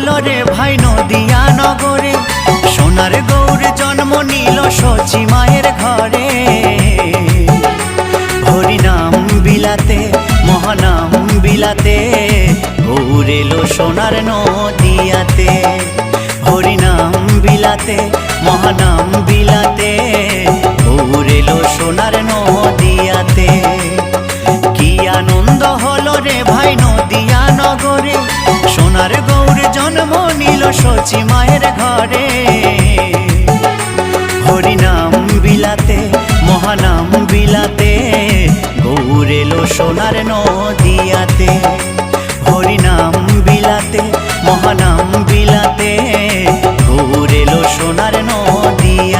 হলো রে ভাই নদিয়া নগরে, সোনার গৌর জন্ম নিল শচী মায়ের ঘরে। হরিনাম বিলাতে মহানাম বিলাতে, গৌর এলো সোনার নদিয়াতে। হরিনাম বিলাতে মহানাম বিলাতে, গৌর এলো সোনার নদিয়াতে। কি আনন্দ হলো রে ভাই নদিয়া নগরে, সোনার গৌর জন্ম নিল শচী মায়ের ঘরে। হরিনাম বিলাতে মহানাম বিলাতে, গৌর এলো সোনার নদিয়াতে।